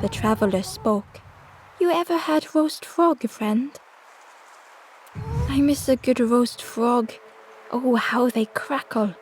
The traveler spoke. You ever had roast frog, friend? I miss a good roast frog. Oh, how they crackle.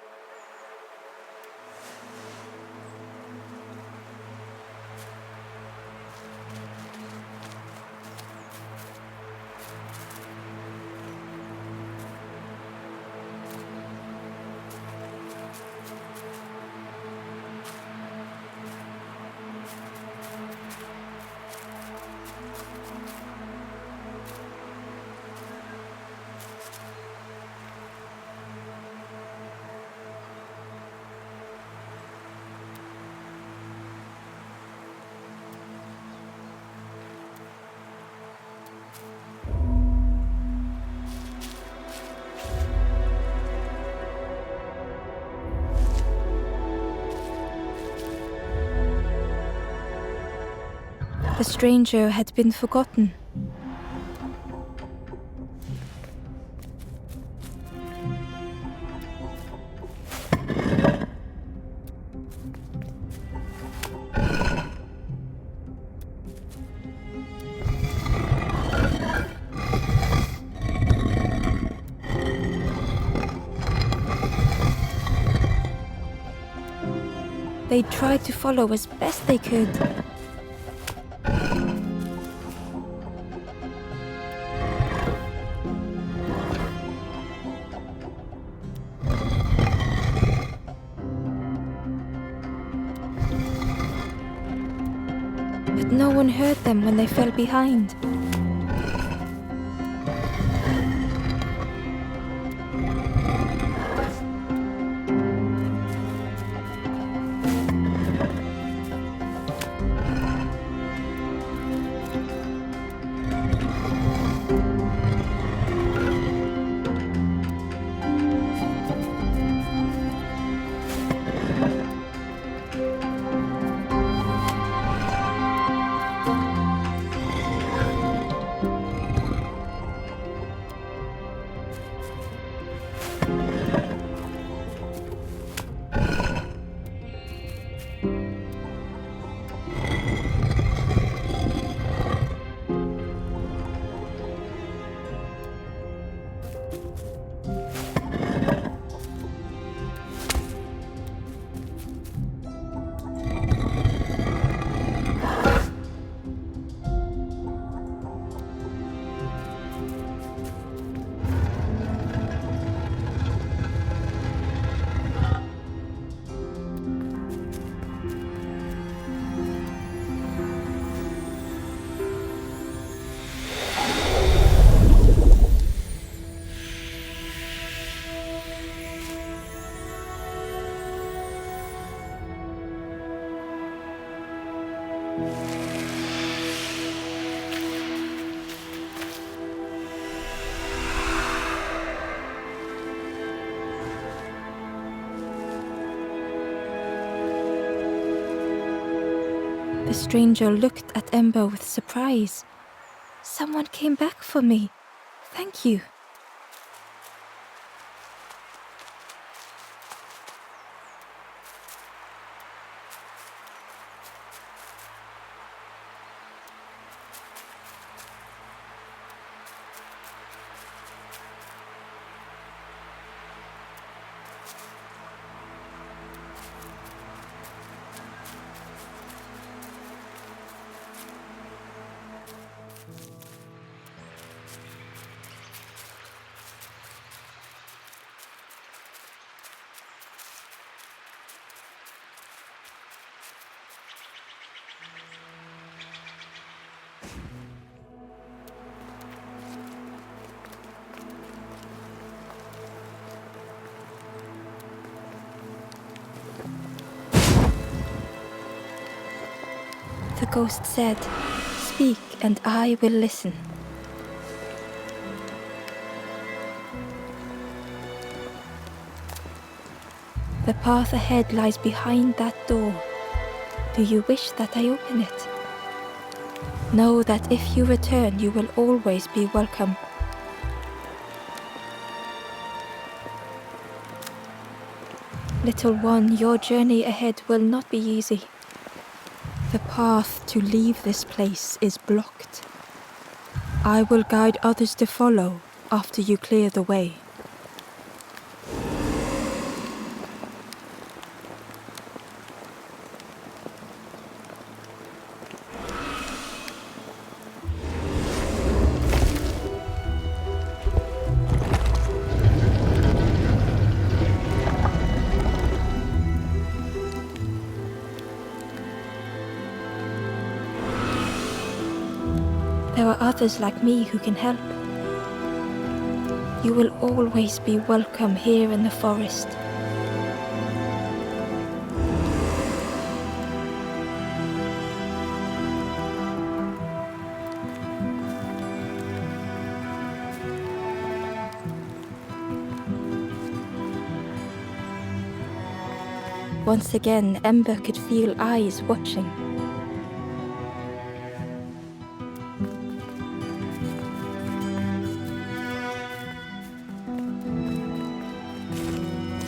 The stranger had been forgotten. They tried to follow as best they could. But no one heard them when they fell behind. The stranger looked at Ember with surprise. Someone came back for me. Thank you. The ghost said, "Speak and I will listen." The path ahead lies behind that door. Do you wish that I open it? Know that if you return, you will always be welcome. Little one, your journey ahead will not be easy. The path to leave this place is blocked. I will guide others to follow after you clear the way. There are others like me who can help. You will always be welcome here in the forest. Once again, Ember could feel eyes watching.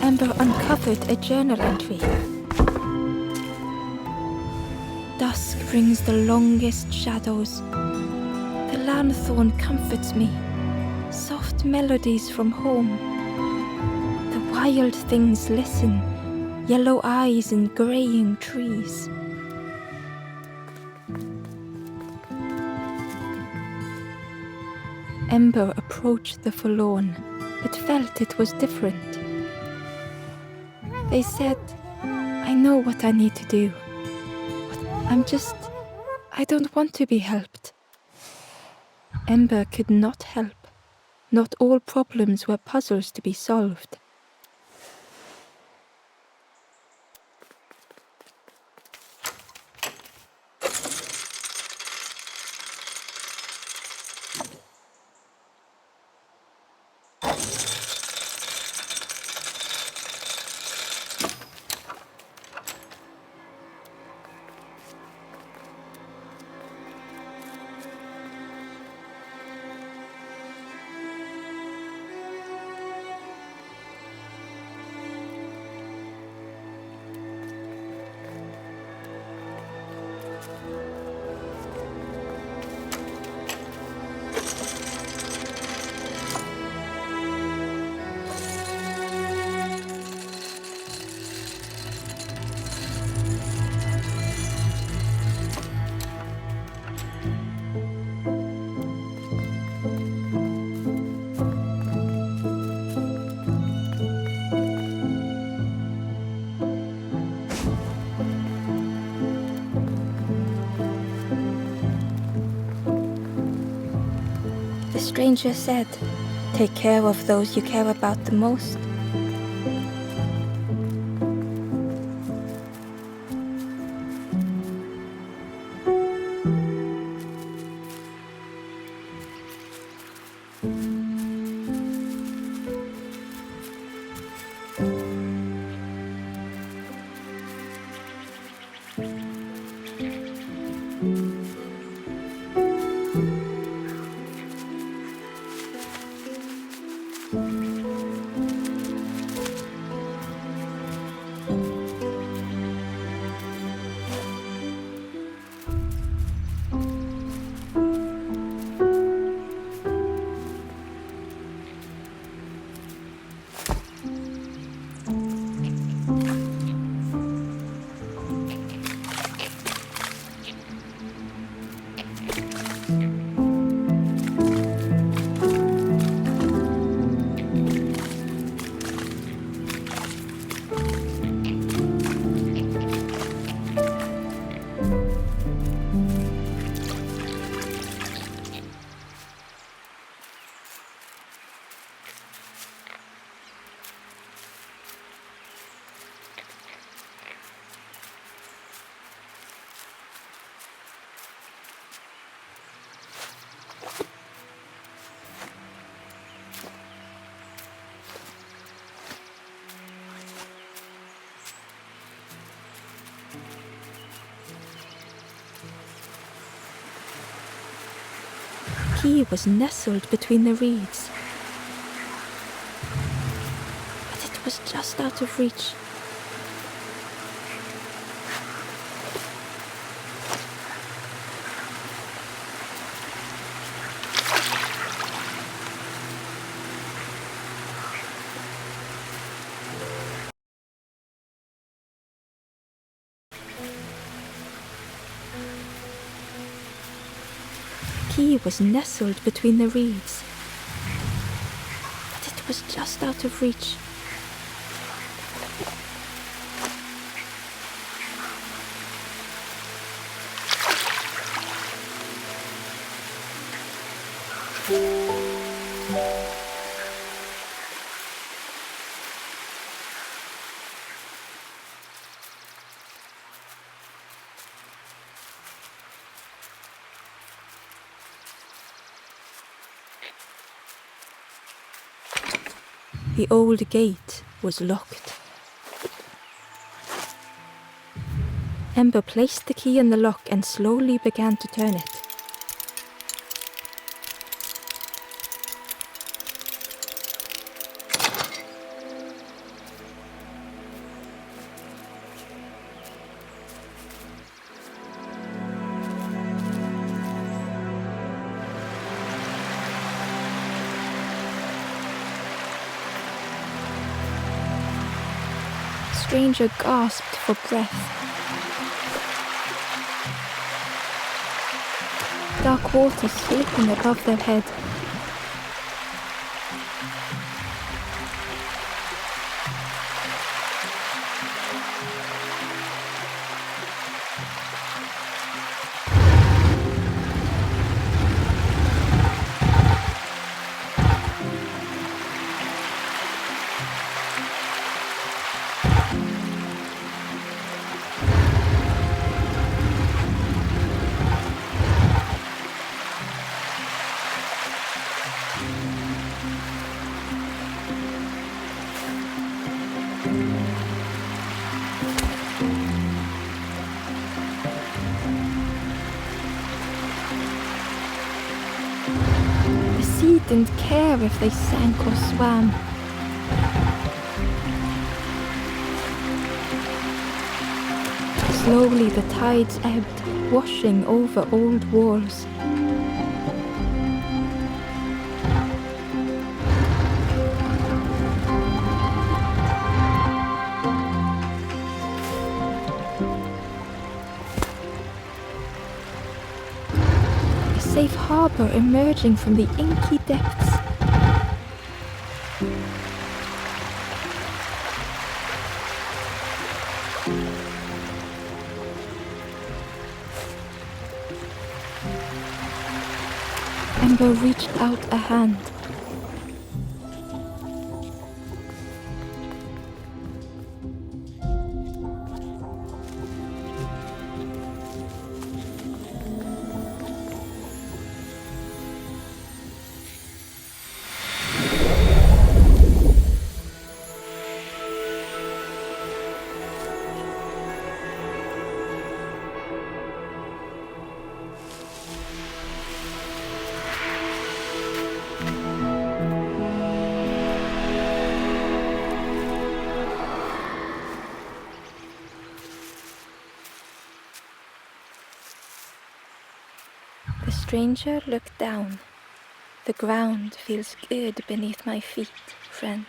Ember uncovered a journal entry. Dusk brings the longest shadows. The lanthorn comforts me. Soft melodies from home. The wild things listen. Yellow eyes and graying trees. Ember approached the forlorn, but felt it was different. They said, I know what I need to do, but I don't want to be helped. Ember could not help. Not all problems were puzzles to be solved. The stranger said, take care of those you care about the most. He was nestled between the reeds, but it was just out of reach. key was nestled between the reeds, but it was just out of reach. The old gate was locked. Ember placed the key in the lock and slowly began to turn it. The stranger gasped for breath. Dark water sweeping above their head. The sea didn't care if they sank or swam. Slowly the tides ebbed, washing over old walls. A safe harbor emerging from the inky depths. Ember reached out a hand. The stranger looked down. The ground feels good beneath my feet, friend.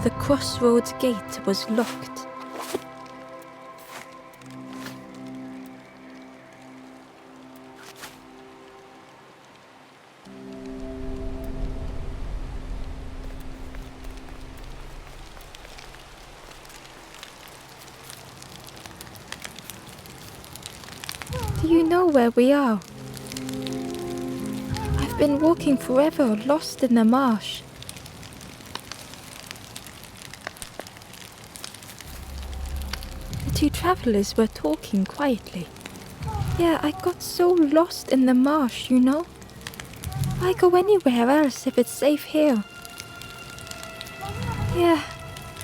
The crossroads gate was locked. Do you know where we are? I've been walking forever, lost in the marsh. The two travelers were talking quietly. Yeah, I got so lost in the marsh, you know? Why go anywhere else if it's safe here? Yeah,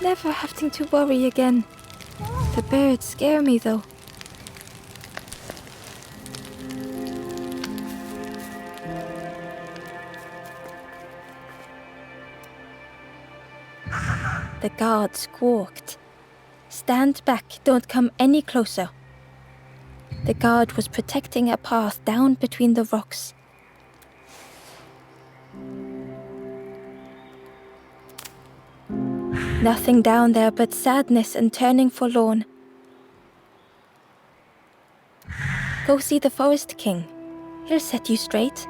never having to worry again. The birds scare me though. The guard squawked. Stand back, don't come any closer. The guard was protecting a path down between the rocks. Nothing down there but sadness and turning forlorn. Go see the Forest King. He'll set you straight.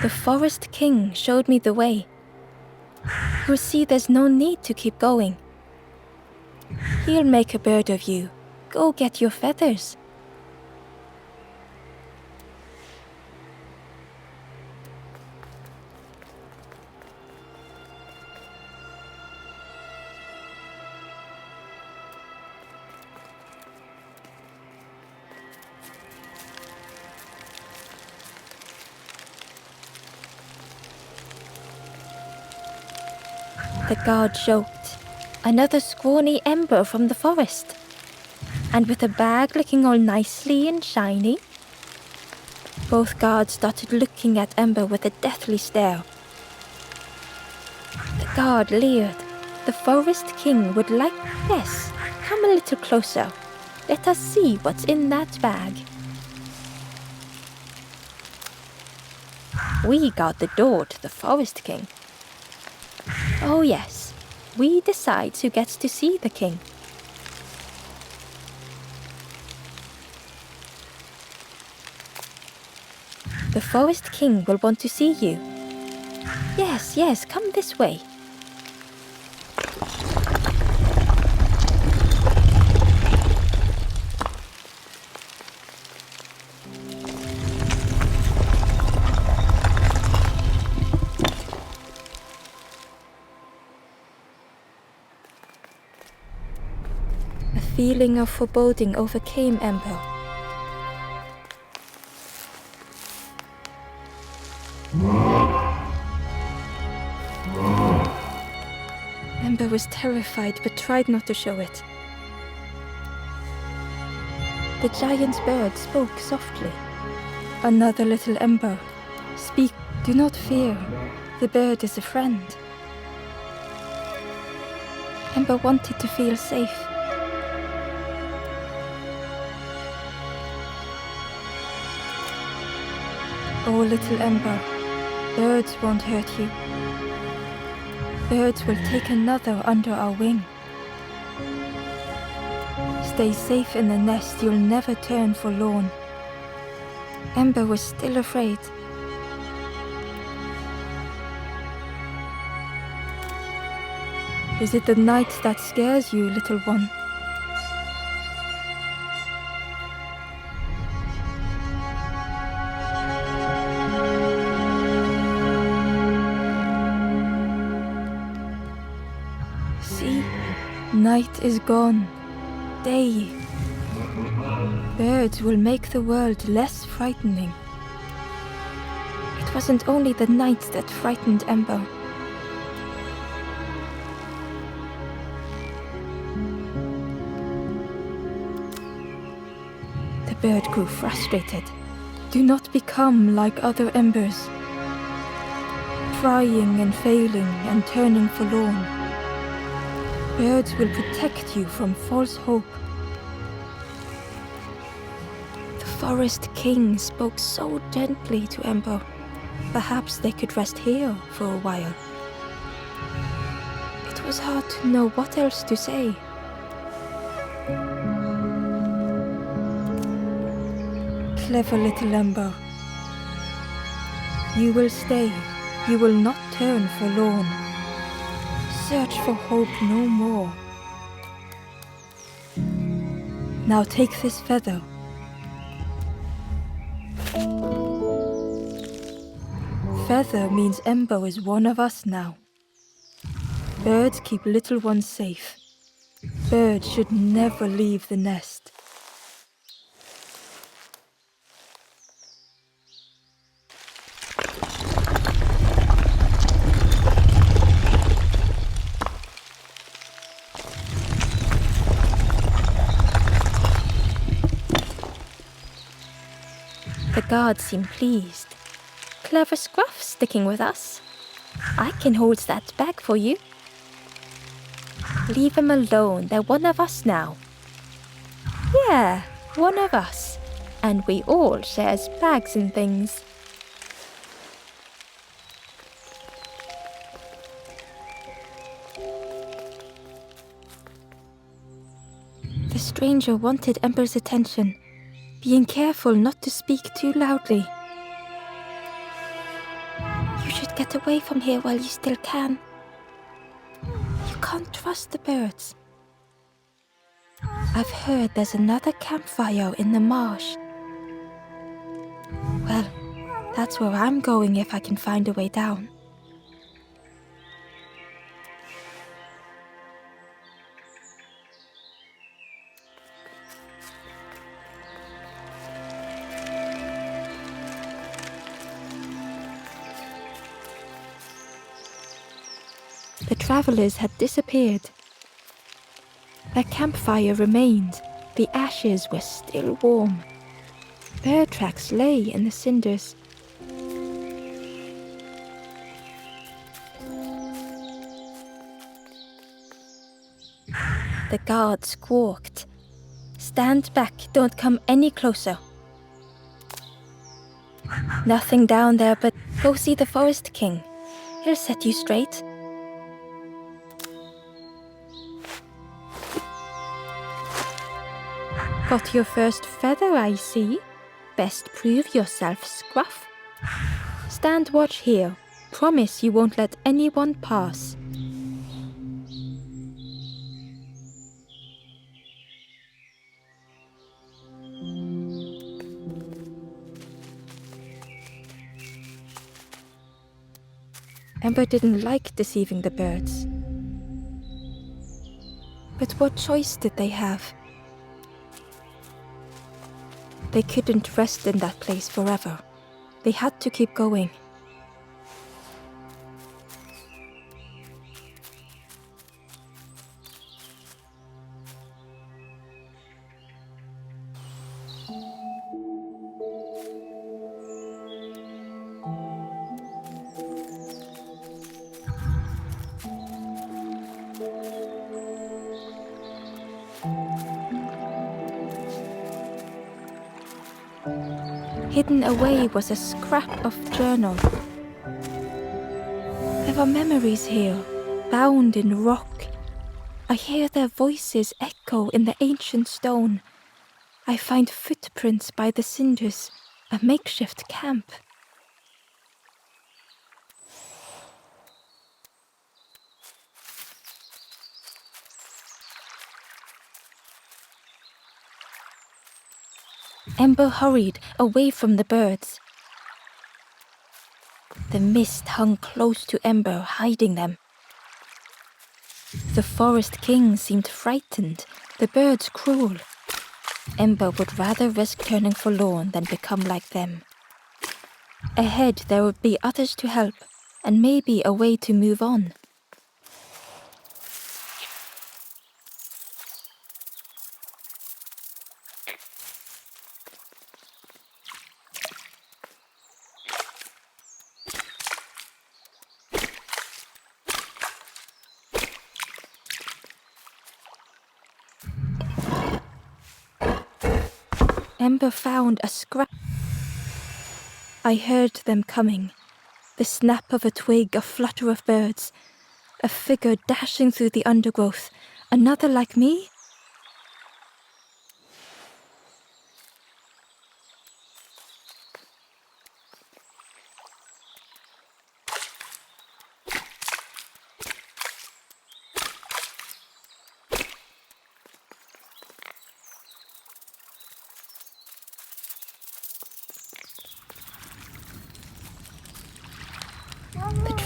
The Forest King showed me the way. You'll see there's no need to keep going. He'll make a bird of you. Go get your feathers. The guard joked. Another scrawny ember from the forest. And with a bag looking all nicely and shiny. Both guards started looking at Ember with a deathly stare. The guard leered. The Forest King would like... Yes, come a little closer. Let us see what's in that bag. We guard the door to the Forest King. Oh yes, we decide who gets to see the king. The Forest King will want to see you. Yes, yes, come this way. A feeling of foreboding overcame Ember. Ember was terrified but tried not to show it. The giant bird spoke softly. Another little Ember. Speak, do not fear. The bird is a friend. Ember wanted to feel safe. Oh, little Ember, birds won't hurt you. Birds will take another under our wing. Stay safe in the nest, you'll never turn forlorn. Ember was still afraid. Is it the night that scares you, little one? See, night is gone. Day. Birds will make the world less frightening. It wasn't only the night that frightened Ember. The bird grew frustrated. Do not become like other embers, trying and failing and turning forlorn. Birds will protect you from false hope. The Forest King spoke so gently to Ember. Perhaps they could rest here for a while. It was hard to know what else to say. Clever little Ember. You will stay. You will not turn forlorn. Search for hope no more. Now take this feather. feather means Ember is one of us now. Birds keep little ones safe. Birds should never leave the nest. The guards seem pleased. Clever Scruff sticking with us. I can hold that bag for you. Leave them alone, they're one of us now. Yeah, one of us. And we all shares bags and things. The stranger wanted Ember's attention, being careful not to speak too loudly. You should get away from here while you still can. You can't trust the birds. I've heard there's another campfire in the marsh. Well, that's where I'm going if I can find a way down. The travelers had disappeared. Their campfire remained. The ashes were still warm. Bear tracks lay in the cinders. The guard squawked. Stand back, don't come any closer. Nothing down there, but go see the Forest King. He'll set you straight. Got your first feather, I see. Best prove yourself, Scruff. Stand watch here. Promise you won't let anyone pass. Ember didn't like deceiving the birds. But what choice did they have? They couldn't rest in that place forever. They had to keep going. Hidden away was a scrap of journal. There are memories here, bound in rock. I hear their voices echo in the ancient stone. I find footprints by the cinders, a makeshift camp. Ember hurried away from the birds. The mist hung close to Ember, hiding them. The Forest King seemed frightened, the birds cruel. Ember would rather risk turning forlorn than become like them. Ahead there would be others to help, and maybe a way to move on. Ember found a scrap. I heard them coming. The snap of a twig, a flutter of birds. A figure dashing through the undergrowth. Another like me?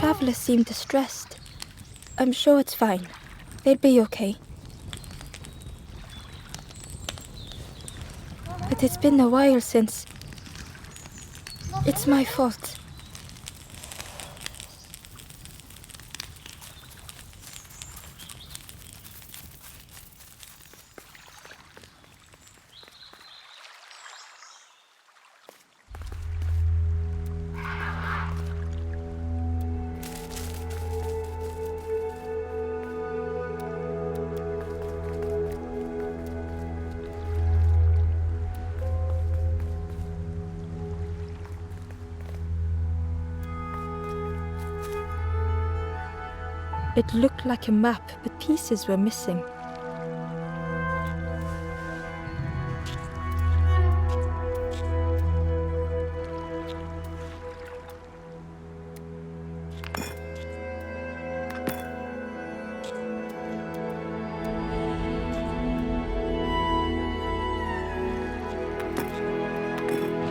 travelers seem distressed. I'm sure it's fine. They'll be okay. But it's been a while since... It's my fault. It looked like a map, but pieces were missing.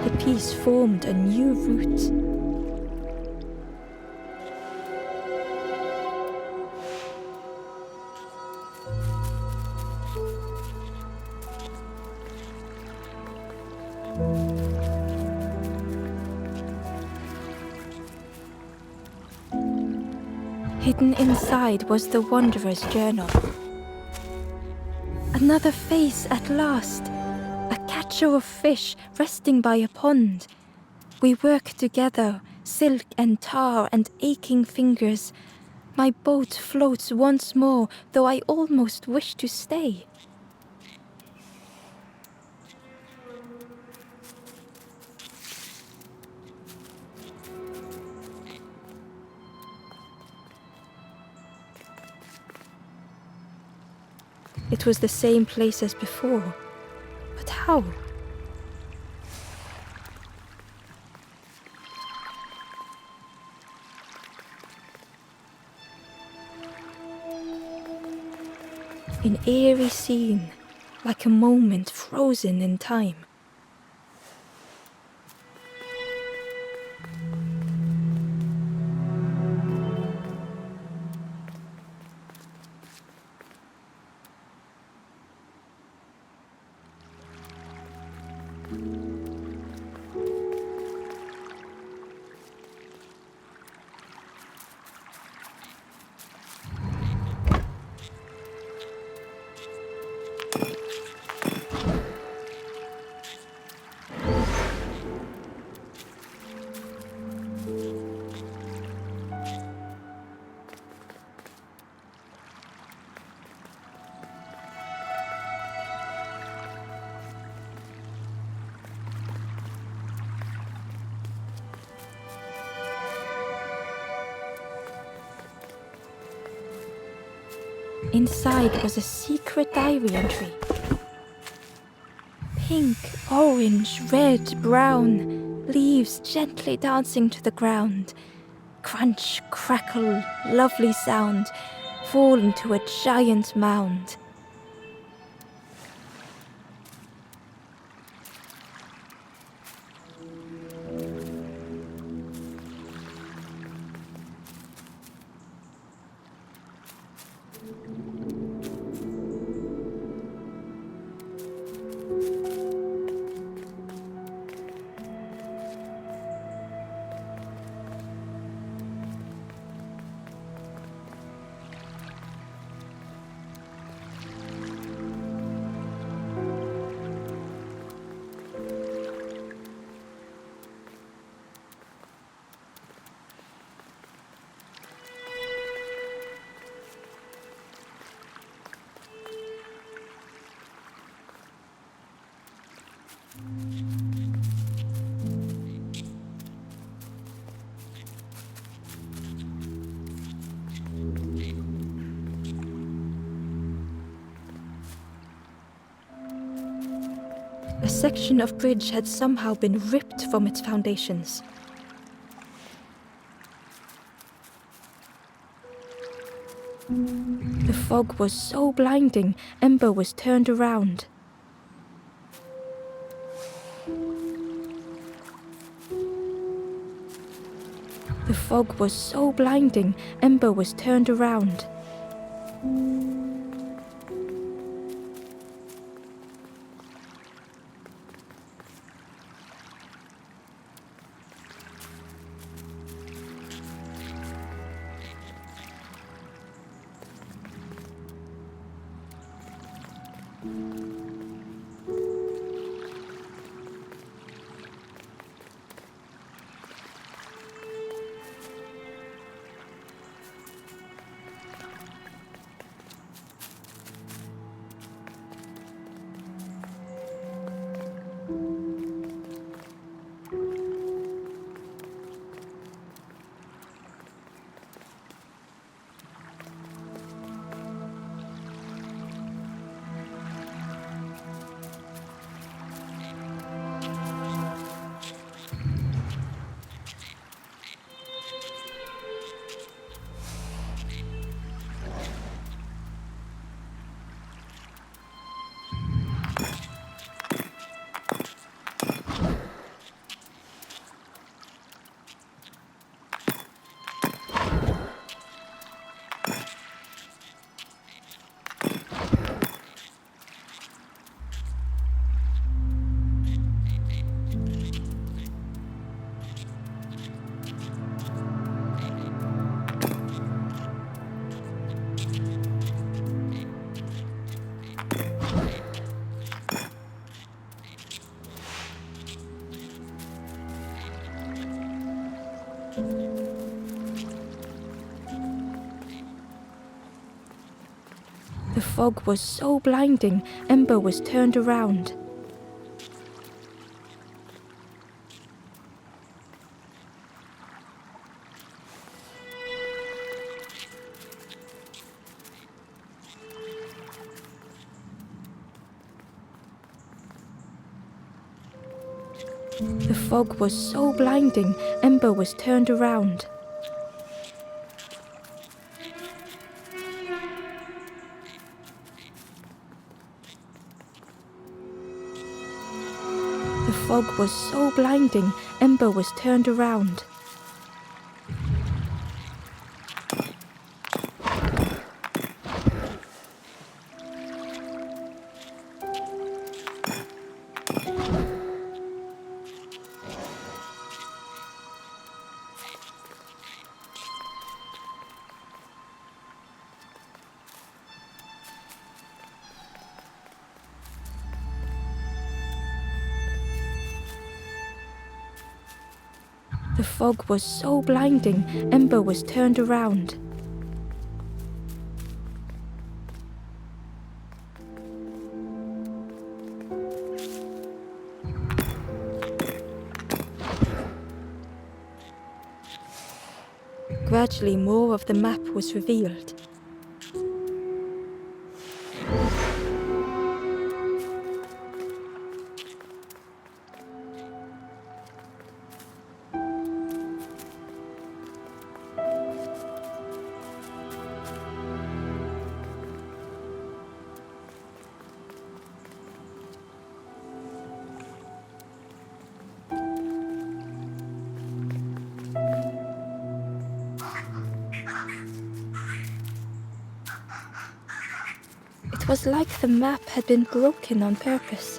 The piece formed a new route. Hidden inside was the Wanderer's journal. Another face at last. A catcher of fish resting by a pond. We work together, silk and tar and aching fingers. My boat floats once more, though I almost wish to stay. It was the same place as before. But how? An eerie scene, like a moment frozen in time. Inside was a secret diary entry. Pink, orange, red, brown, leaves gently dancing to the ground. Crunch, crackle, lovely sound, fall into a giant mound. A section of bridge had somehow been ripped from its foundations. The fog was so blinding, Ember was turned around. The fog was so blinding, Ember was turned around. The fog was so blinding, Ember was turned around. The fog was so blinding, Ember was turned around. The fog was so blinding, Ember was turned around. The fog was so blinding, Ember was turned around. Gradually, more of the map was revealed. It was like the map had been broken on purpose.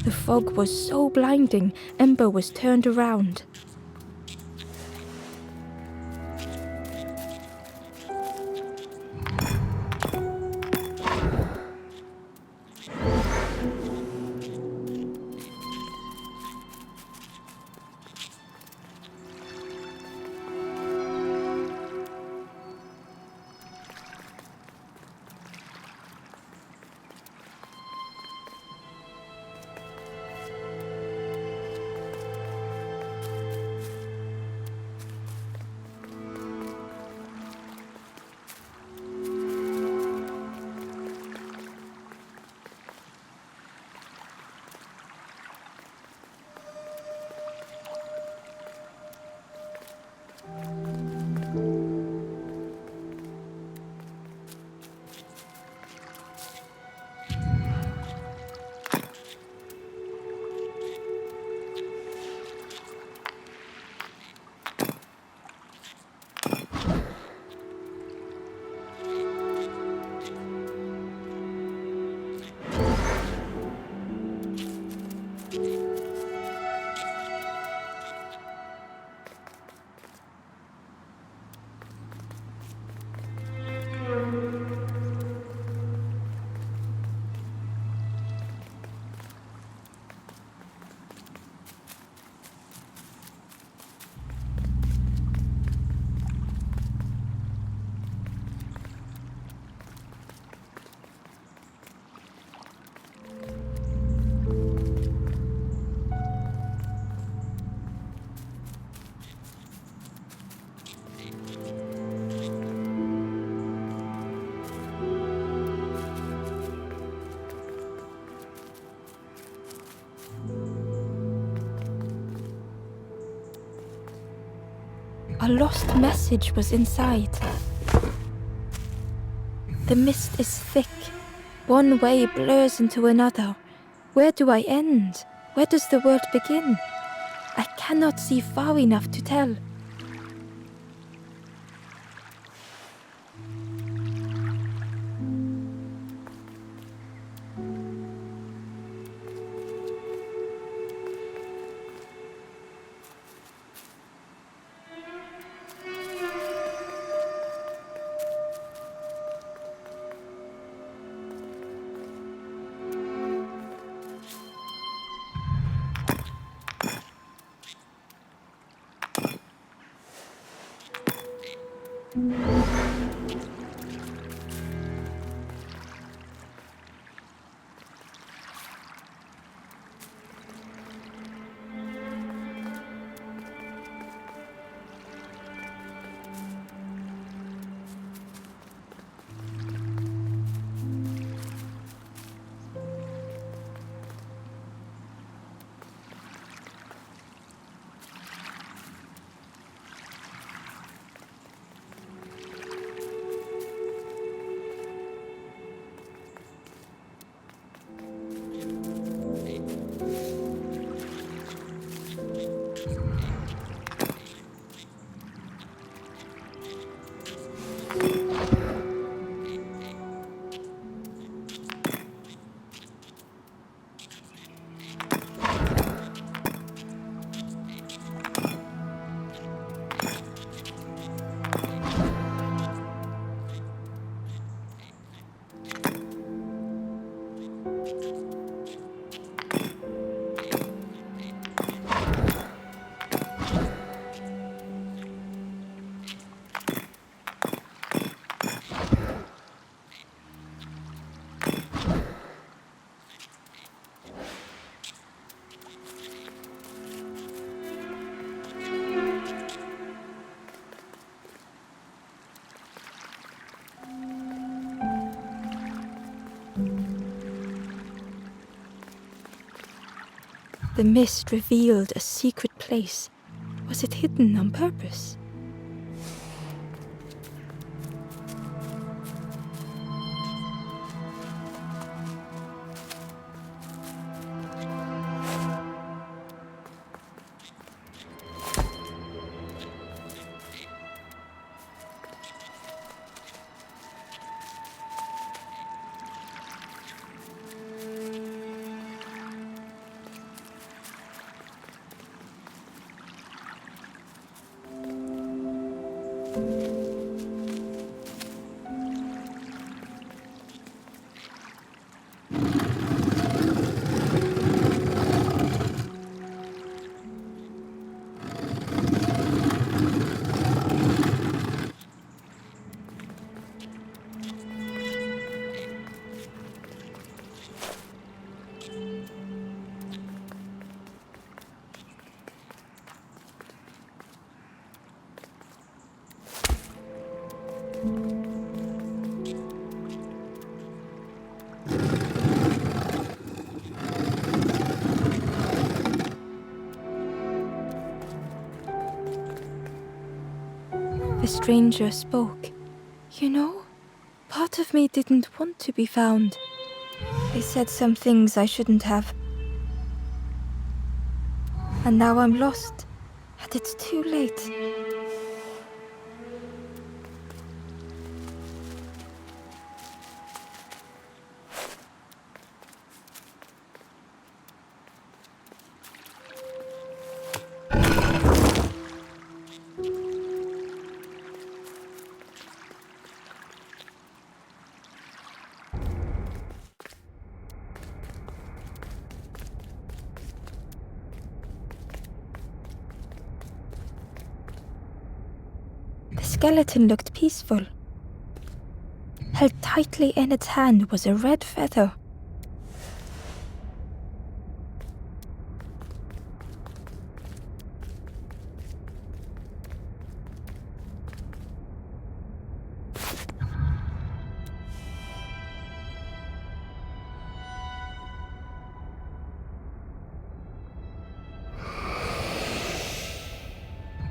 The fog was so blinding, Ember was turned around. A lost message was inside. The mist is thick. One way blurs into another. Where do I end? Where does the world begin? I cannot see far enough to tell. The mist revealed a secret place. Was it hidden on purpose? The stranger spoke. You know, part of me didn't want to be found. I said some things I shouldn't have. And now I'm lost, and it's too late. The skeleton looked peaceful. Held tightly in its hand was a red feather.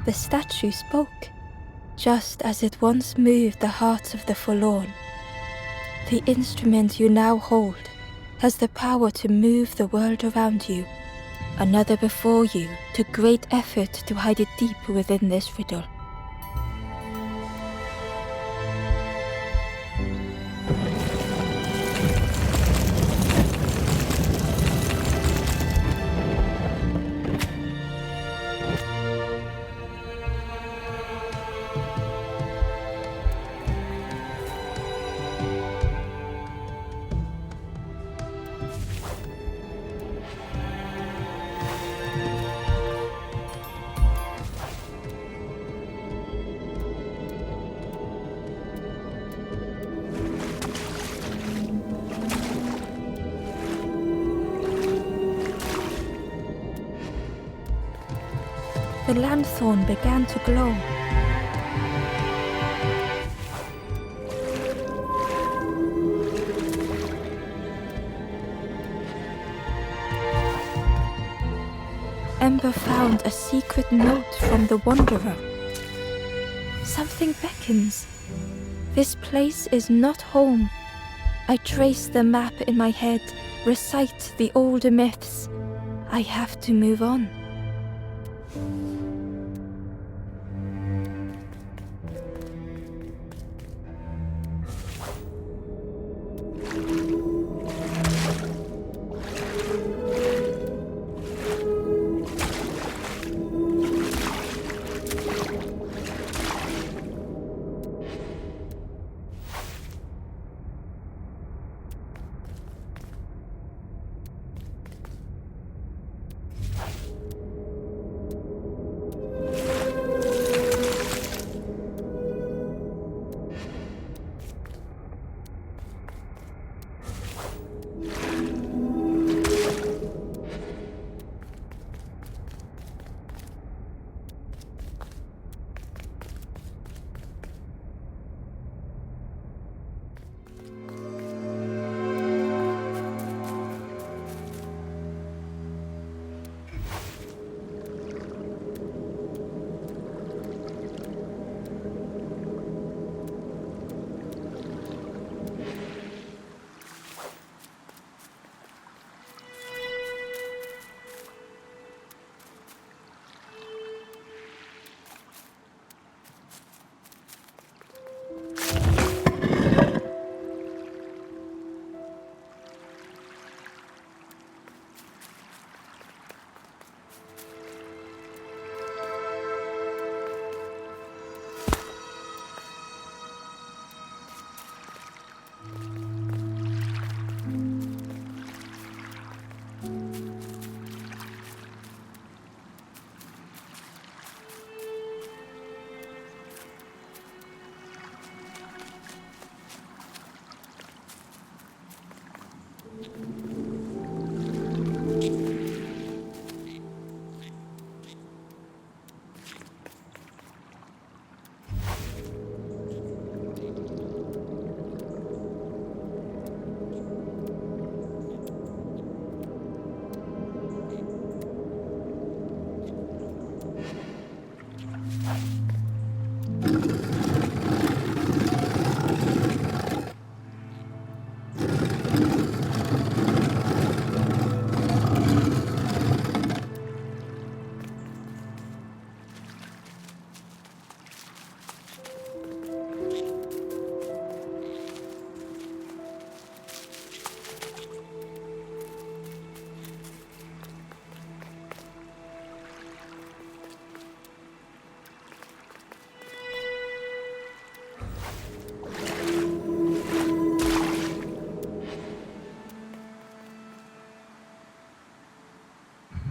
The statue spoke, just as it once moved the hearts of the forlorn. The instrument you now hold has the power to move the world around you. Another before you took great effort to hide it deep within this riddle. The lanthorn began to glow. Ember found a secret note from the Wanderer. Something beckons. This place is not home. I trace the map in my head, recite the older myths. I have to move on.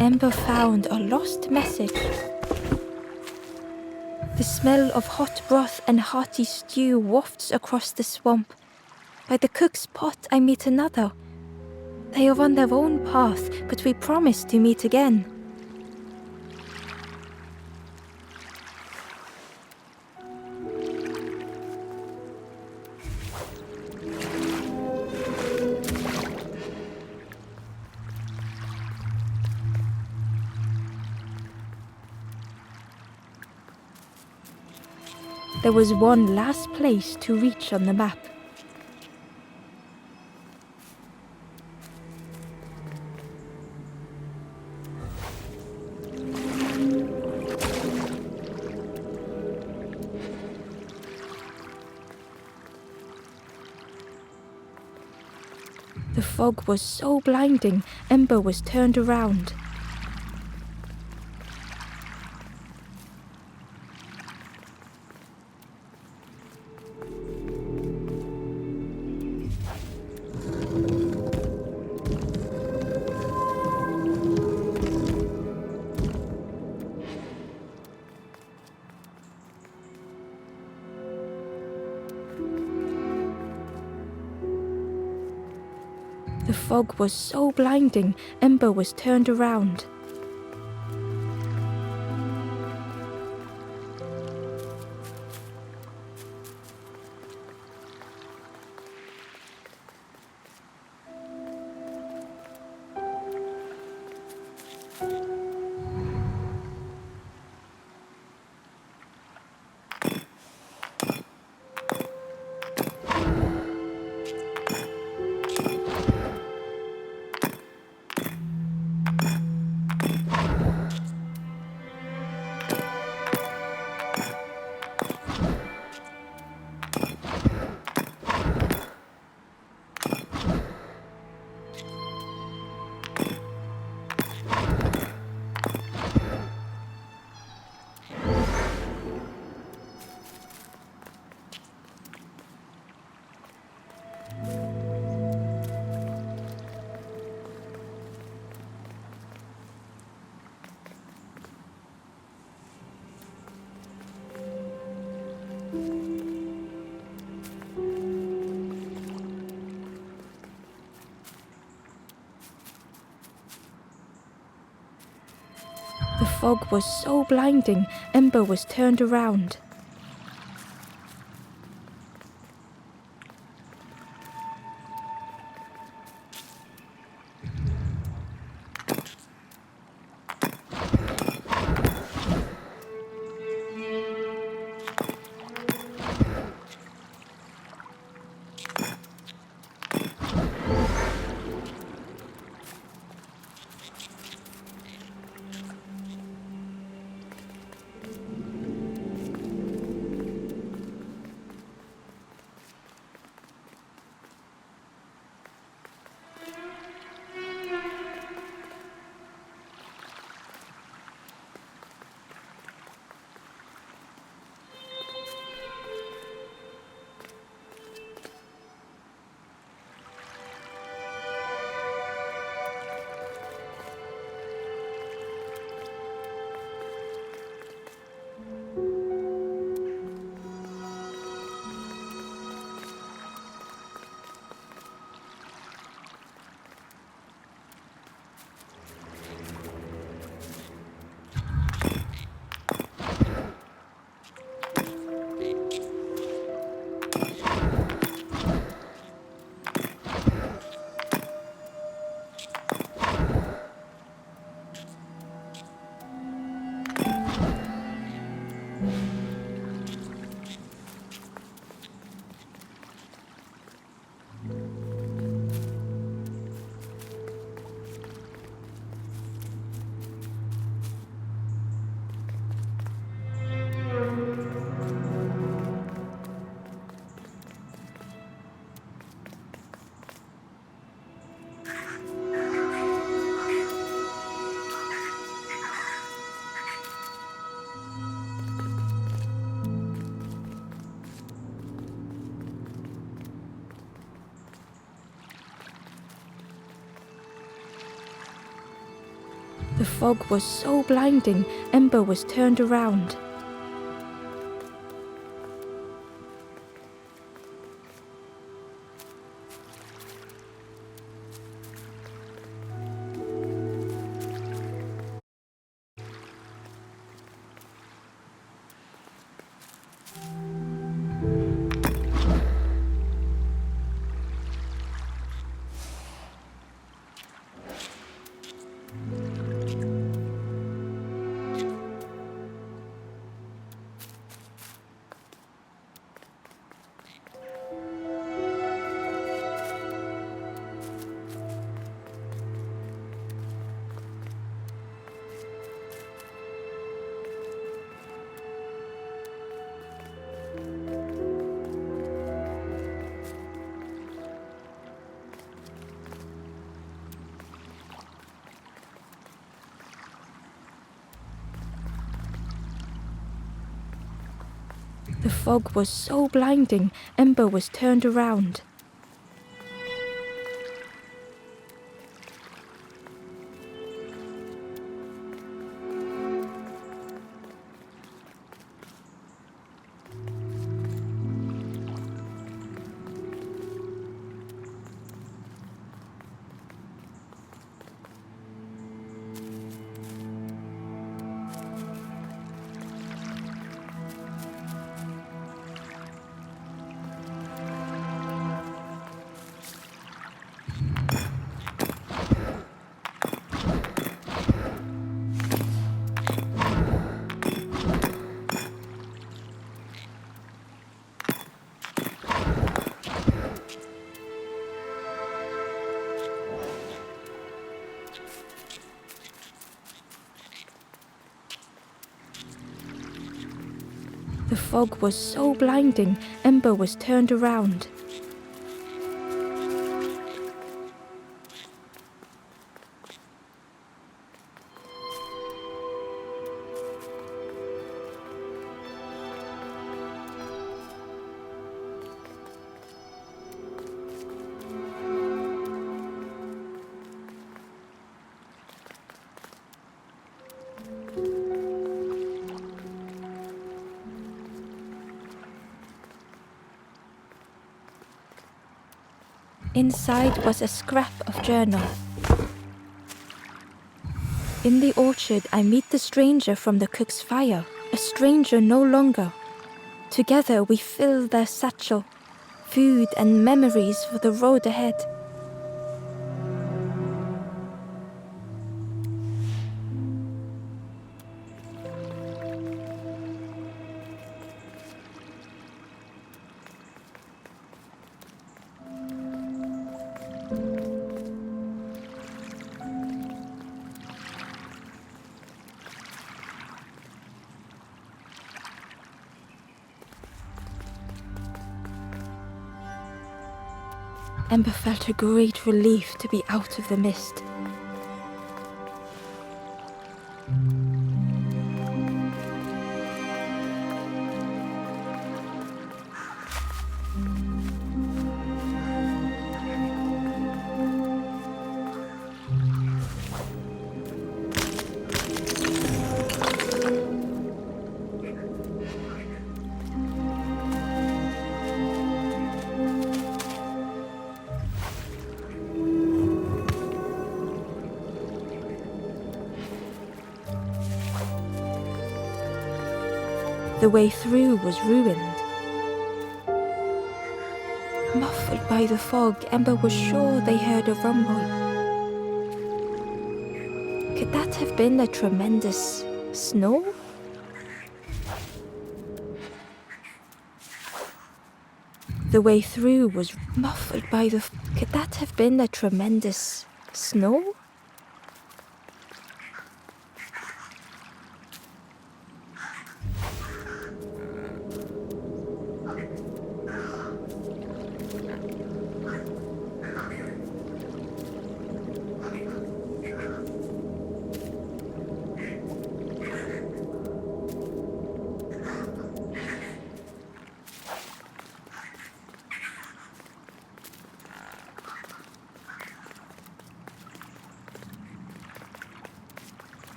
Ember found a lost message. The smell of hot broth and hearty stew wafts across the swamp. By the cook's pot I meet another. They are on their own path, but we promise to meet again. There was one last place to reach on the map. The fog was so blinding, Ember was turned around. The fog was so blinding, Ember was turned around. The fog was so blinding, Ember was turned around. The fog was so blinding, Ember was turned around. The fog was so blinding, Ember was turned around. The fog was so blinding, Ember was turned around. Inside was a scrap of journal. In the orchard, I meet the stranger from the cook's fire, a stranger no longer. Together we fill their satchel, food and memories for the road ahead. Ember felt a great relief to be out of the mist. The way through was ruined. Muffled by the fog, Ember was sure they heard a rumble. Could that have been a tremendous snow? The way through was muffled by the... Could that have been a tremendous snow?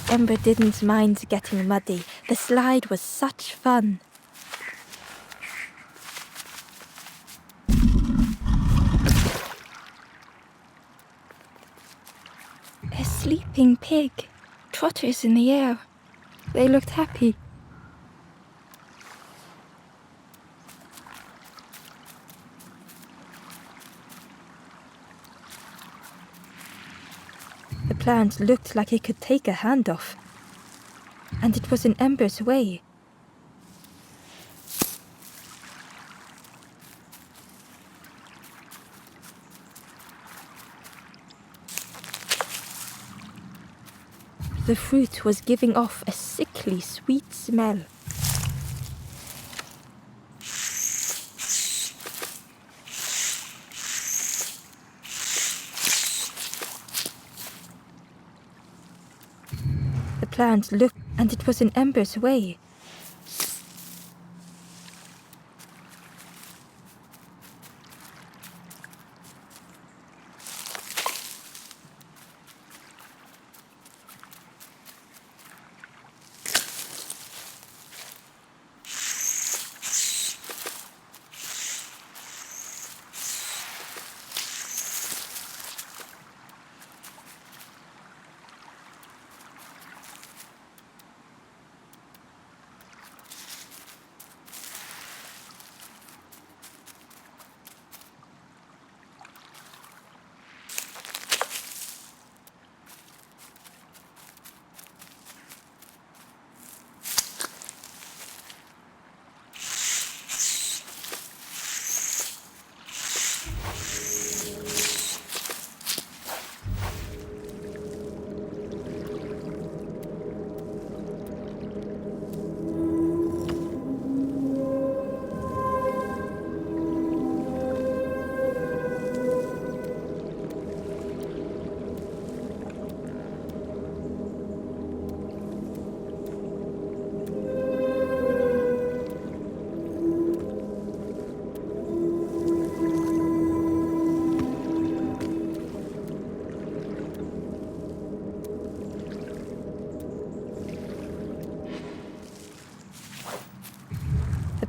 Ember didn't mind getting muddy. The slide was such fun. A sleeping pig. Trotters in the air. They looked happy. The plant looked like it could take a hand off. And it was in Ember's way. The fruit was giving off a sickly sweet smell. The plant looked, and it was in Ember's way.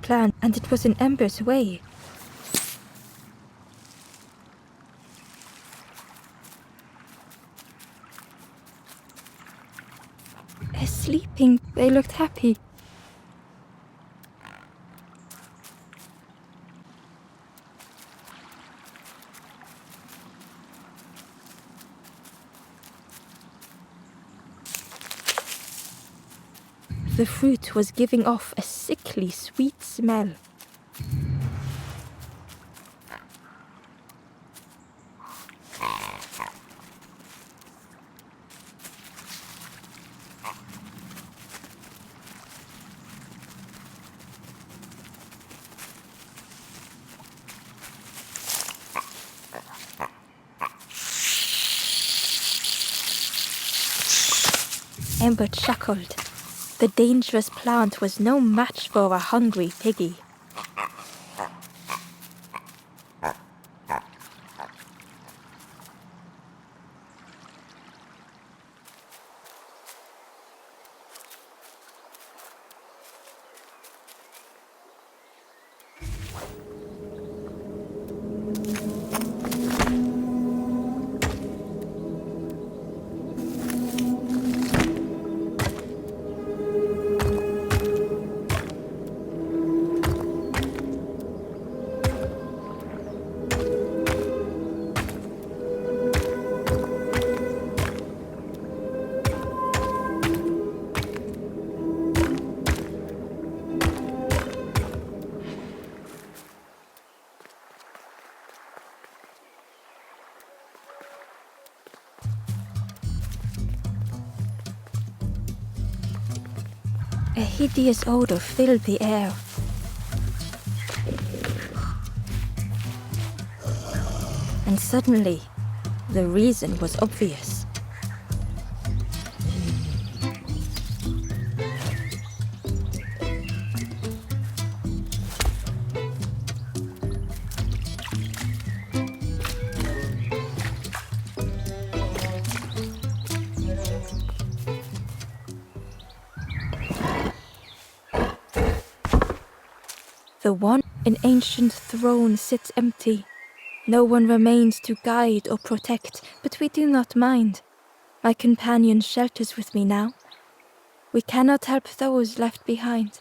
Plant, and it was in Ember's way. Sleeping, they looked happy. The fruit was giving off a sickly sweet smell. Ember chuckled. The dangerous plant was no match for a hungry piggy. A hideous odor filled the air. And suddenly, the reason was obvious. The one, an ancient throne, sits empty. No one remains to guide or protect, but we do not mind. My companion shelters with me now. We cannot help those left behind.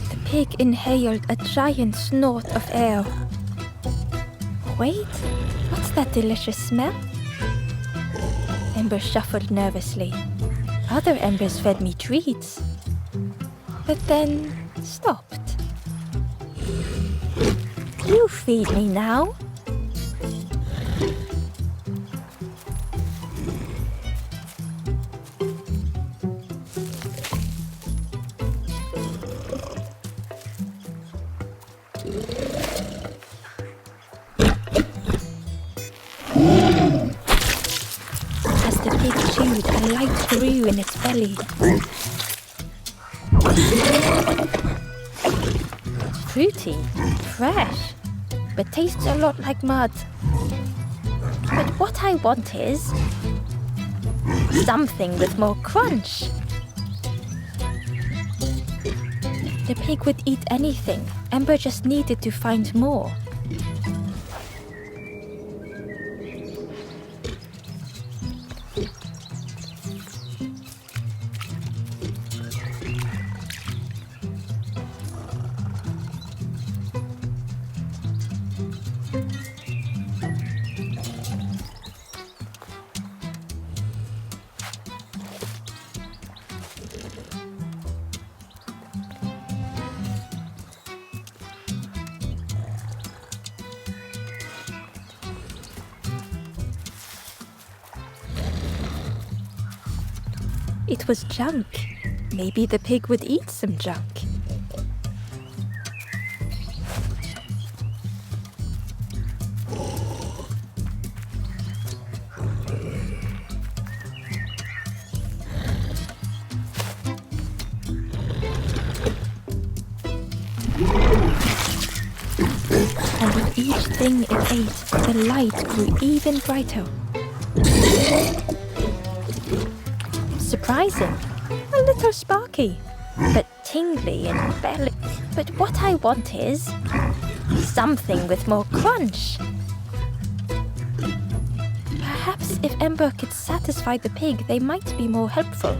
The pig inhaled a giant snort of air. Wait, what's that delicious smell? Ember shuffled nervously. Other embers fed me treats, but then stopped. You feed me now. As the pig chewed, a light grew in its belly. Fruity, fresh, but tastes a lot like mud. But what I want is something with more crunch. The pig would eat anything. Ember just needed to find more. It was junk. Maybe the pig would eat some junk. And with each thing it ate, the light grew even brighter. Surprising, a little sparky, but tingly and belly. But what I want is something with more crunch. Perhaps if Ember could satisfy the pig, they might be more helpful.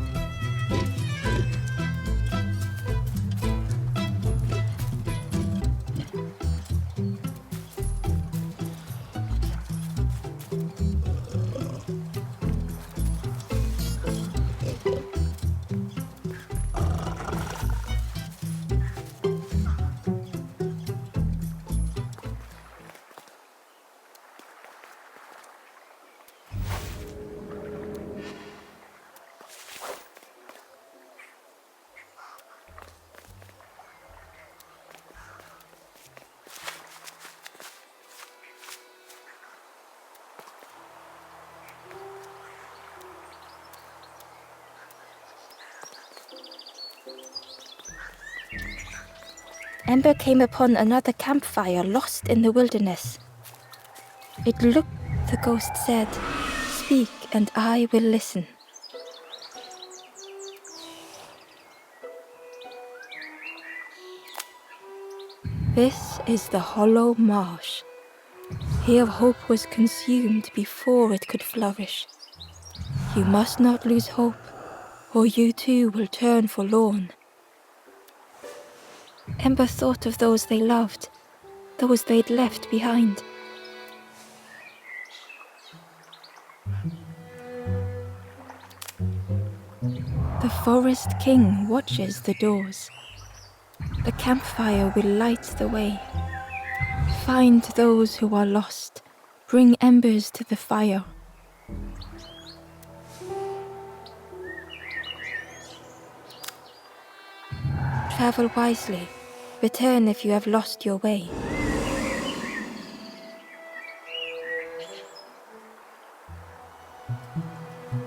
Ember came upon another campfire lost in the wilderness. It looked, the ghost said, "Speak and I will listen." This is the hollow marsh. Here hope was consumed before it could flourish. You must not lose hope, or you too will turn forlorn. Ember thought of those they loved, those they'd left behind. The forest king watches the doors. A campfire will light the way. Find those who are lost. Bring embers to the fire. Travel wisely. Return if you have lost your way.